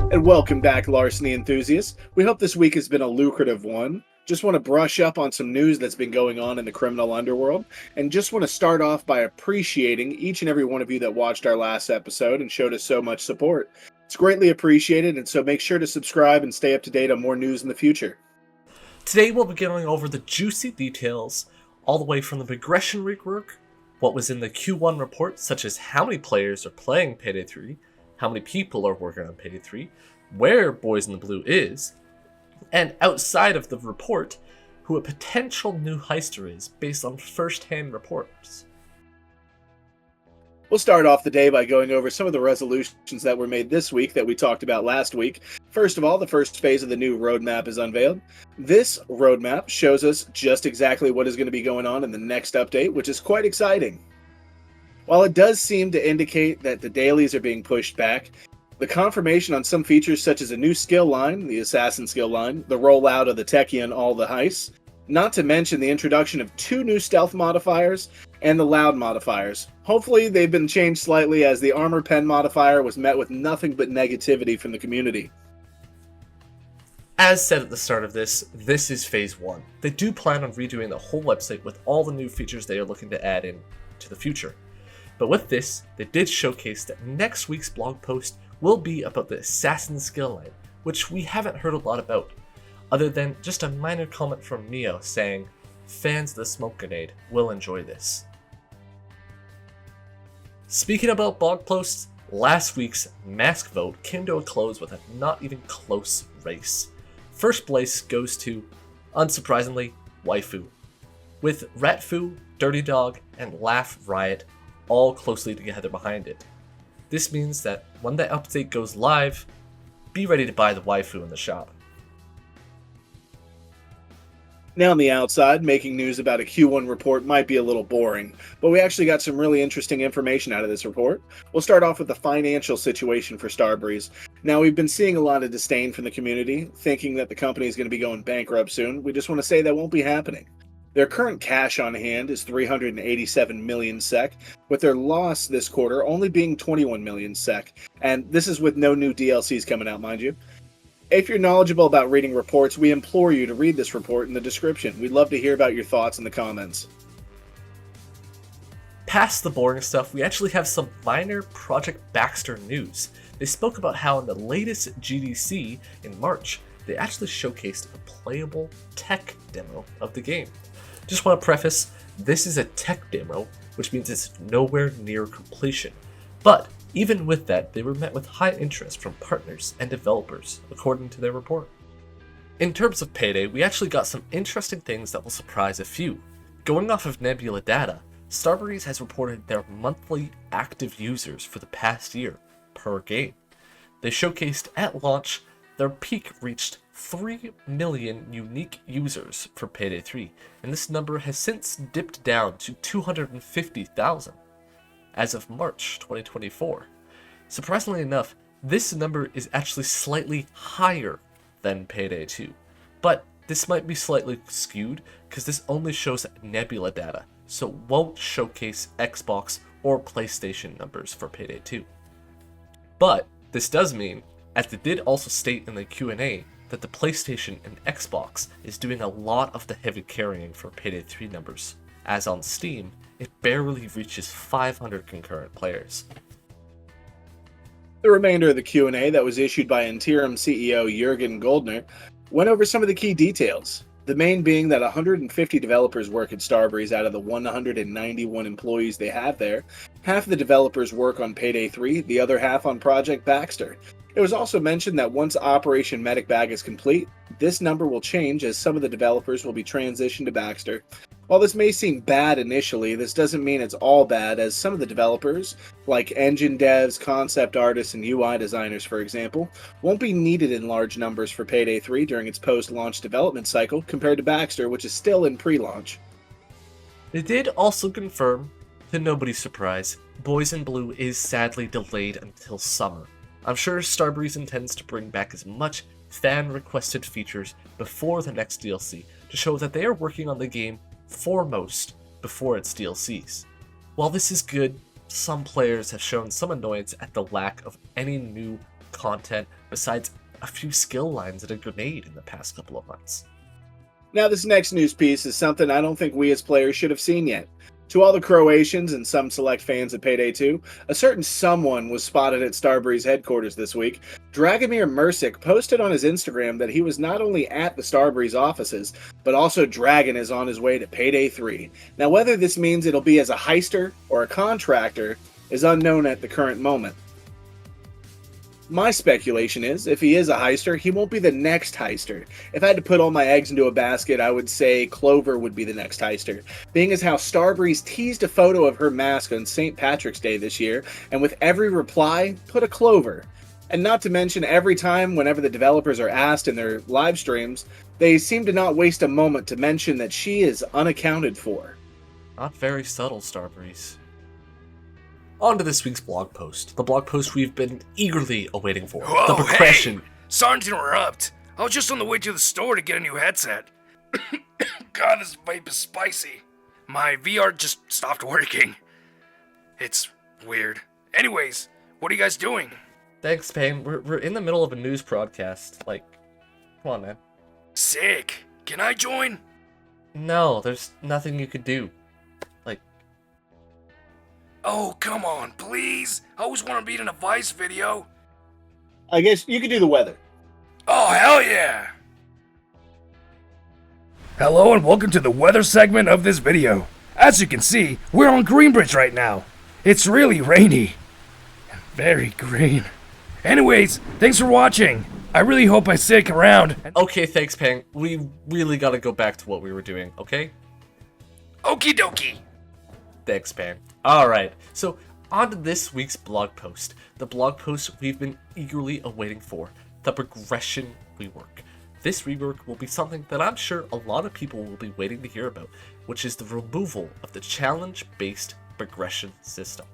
And welcome back, Larceny enthusiasts. We hope this week has been a lucrative one. Just want to brush up on some news that's been going on in the criminal underworld, and just want to start off by appreciating each and every one of you that watched our last episode and showed us so much support. It's greatly appreciated, and so make sure to subscribe and stay up to date on more news in the future. Today we'll be going over the juicy details, all the way from the progression rework, what was in the Q1 report, such as how many players are playing Payday 3, how many people are working on Payday 3, where Boys in the Blue is, and outside of the report, who a potential new heister is based on first-hand reports. We'll start off the day by going over some of the resolutions that were made this week that we talked about last week. First of all, the first phase of the new roadmap is unveiled. This roadmap shows us just exactly what is going to be going on in the next update, which is quite exciting. While it does seem to indicate that the dailies are being pushed back, the confirmation on some features such as a new skill line, the Assassin skill line, the rollout of the Techie and all the heists, not to mention the introduction of 2 new stealth modifiers and the loud modifiers. Hopefully they've been changed slightly, as the armor pen modifier was met with nothing but negativity from the community. As said at the start of this is phase 1. They do plan on redoing the whole website with all the new features they are looking to add in to the future. But with this, they did showcase that next week's blog post will be about the Assassin skill line, which we haven't heard a lot about, other than just a minor comment from Neo saying, fans of the smoke grenade will enjoy this. Speaking about blog posts, last week's mask vote came to a close with a not even close race. First place goes to, unsurprisingly, Waifu, with Ratfu, Dirty Dog, and Laugh Riot all closely together behind it. This means that when the update goes live, be ready to buy the waifu in the shop. Now on the outside, making news about a Q1 report might be a little boring, but we actually got some really interesting information out of this report. We'll start off with the financial situation for STARBREEZE. Now, we've been seeing a lot of disdain from the community, thinking that the company is going to be going bankrupt soon. We just want to say that won't be happening. Their current cash on hand is 387 million SEK, with their loss this quarter only being 21 million SEK, and this is with no new DLCs coming out, mind you. If you're knowledgeable about reading reports, we implore you to read this report in the description. We'd love to hear about your thoughts in the comments. Past the boring stuff, we actually have some minor Project Baxter news. They spoke about how in the latest GDC in March, they actually showcased a playable tech demo of the game. Just want to preface, this is a tech demo, which means it's nowhere near completion. But even with that, they were met with high interest from partners and developers, according to their report. In terms of Payday, we actually got some interesting things that will surprise a few. Going off of Nebula data, STARBREEZE has reported their monthly active users for the past year per game. They showcased at launch their peak reached 3 million unique users for Payday 3, and this number has since dipped down to 250,000 as of March 2024. Surprisingly enough, this number is actually slightly higher than Payday 2, but this might be slightly skewed because this only shows Nebula data, so won't showcase Xbox or PlayStation numbers for Payday 2. But this does mean, as they did also state in the Q&A, that the PlayStation and Xbox is doing a lot of the heavy carrying for Payday 3 numbers, as on Steam, it barely reaches 500 concurrent players. The remainder of the Q&A that was issued by interim CEO Jurgen Goldner went over some of the key details. The main being that 150 developers work at STARBREEZE out of the 191 employees they have there. Half of the developers work on Payday 3, the other half on Project Baxter. It was also mentioned that once Operation Medic Bag is complete, this number will change as some of the developers will be transitioned to Baxter. While this may seem bad initially, this doesn't mean it's all bad, as some of the developers, like engine devs, concept artists, and UI designers for example, won't be needed in large numbers for Payday 3 during its post-launch development cycle compared to Baxter, which is still in pre-launch. They did also confirm, to nobody's surprise, Boys in Blue is sadly delayed until summer. I'm sure STARBREEZE intends to bring back as much fan-requested features before the next DLC to show that they are working on the game foremost before its DLCs. While this is good, some players have shown some annoyance at the lack of any new content besides a few skill lines and a grenade in the past couple of months. Now, this next news piece is something I don't think we as players should have seen yet. To all the Croatians and some select fans of Payday 2, a certain someone was spotted at STARBREEZE headquarters this week. Dragomir Mersic posted on his Instagram that he was not only at the STARBREEZE offices, but also Dragon is on his way to Payday 3. Now, whether this means it'll be as a heister or a contractor is unknown at the current moment. My speculation is, if he is a heister, he won't be the next heister. If I had to put all my eggs into a basket, I would say Clover would be the next heister, being as how STARBREEZE teased a photo of her mask on St. Patrick's Day this year, and with every reply, put a Clover. And not to mention, every time whenever the developers are asked in their live streams, they seem to not waste a moment to mention that she is unaccounted for. Not very subtle, STARBREEZE. On to this week's blog post. The blog post we've been eagerly awaiting for. Whoa, the progression. Hey! Sorry to interrupt. I was just on the way to the store to get a new headset. God, this vape is spicy. My VR just stopped working. It's weird. Anyways, what are you guys doing? Thanks, Payne. We're in the middle of a news broadcast. Like, come on, man. Sick. Can I join? No, there's nothing you could do. Oh, come on, please. I always want to be in a Vice video. I guess you could do the weather. Oh, hell yeah! Hello and welcome to the weather segment of this video. As you can see, we're on Greenbridge right now. It's really rainy. And very green. Anyways, thanks for watching. I really hope I stick around. Okay, thanks, Payne. We really gotta go back to what we were doing, okay? Okie dokie. Thanks, Payne. Alright, so on to this week's blog post. The blog post we've been eagerly awaiting for. The progression rework. This rework will be something that I'm sure a lot of people will be waiting to hear about, which is the removal of the challenge-based progression system.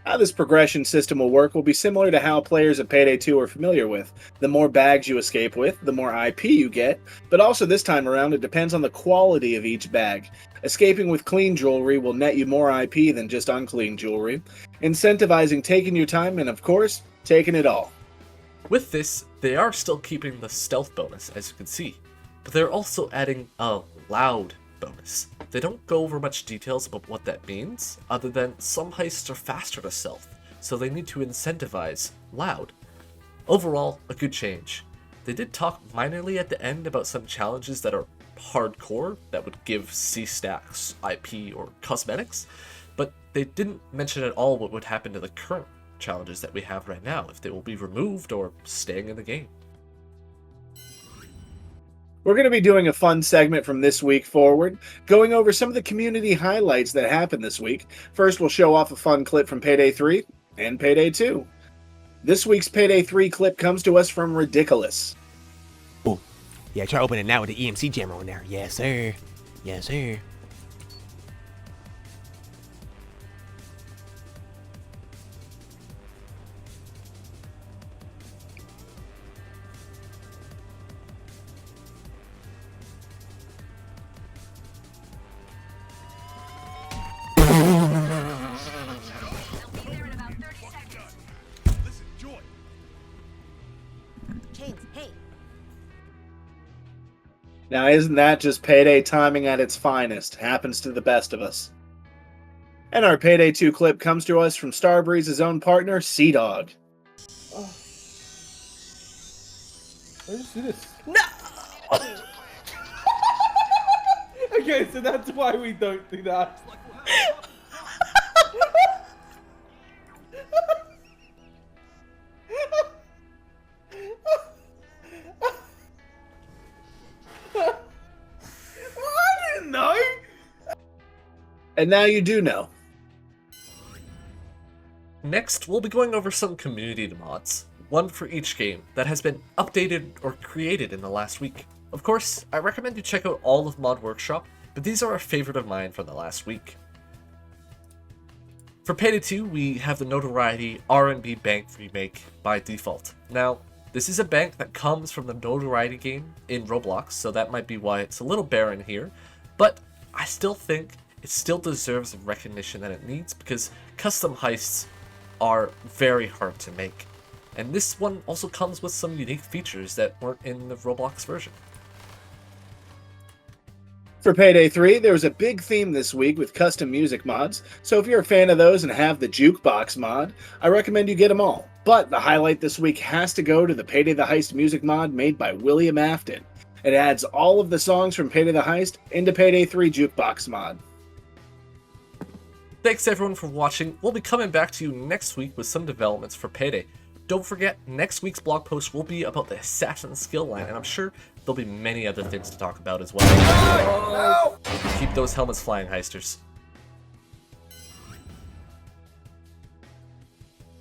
How this progression system will work will be similar to how players of Payday 2 are familiar with. The more bags you escape with, the more IP you get, but also this time around it depends on the quality of each bag. Escaping with clean jewelry will net you more IP than just unclean jewelry, incentivizing taking your time and, of course, taking it all. With this, they are still keeping the stealth bonus, as you can see, but they're also adding a loud bonus. They don't go over much details about what that means, other than some heists are faster to stealth, so they need to incentivize loud. Overall, a good change. They did talk minorly at the end about some challenges that are hardcore, that would give C-stacks, IP, or cosmetics, but they didn't mention at all what would happen to the current challenges that we have right now, if they will be removed or staying in the game. We're going to be doing a fun segment from this week forward, going over some of the community highlights that happened this week. First, we'll show off a fun clip from Payday 3 and Payday 2. This week's Payday 3 clip comes to us from Ridiculous. Oh, yeah, try opening it now with the EMC jammer on there. Yes, sir. Yes, sir. Now, isn't that just Payday timing at its finest? Happens to the best of us. And our Payday 2 clip comes to us from STARBREEZE's own partner, Sea-Dog. Oh. Where did you see this? No! Okay, so that's why we don't do that. I didn't know. And now you do know. Next, we'll be going over some community mods, one for each game, that has been updated or created in the last week. Of course, I recommend you check out all of Mod Workshop, but these are a favorite of mine from the last week. For Payday 2, we have the Notoriety R&B Bank remake by default. Now, this is a bank that comes from the Notoriety game in Roblox, so that might be why it's a little barren here, but I still think it still deserves the recognition that it needs because custom heists are very hard to make. And this one also comes with some unique features that weren't in the Roblox version. For Payday 3, there was a big theme this week with custom music mods, so if you're a fan of those and have the Jukebox mod, I recommend you get them all. But the highlight this week has to go to the Payday the Heist music mod made by William Afton. It adds all of the songs from Payday the Heist into Payday 3 Jukebox mod. Thanks everyone for watching. We'll be coming back to you next week with some developments for Payday. Don't forget, next week's blog post will be about the Assassin skill line, and I'm sure there'll be many other things to talk about as well. Keep those helmets flying, Heisters.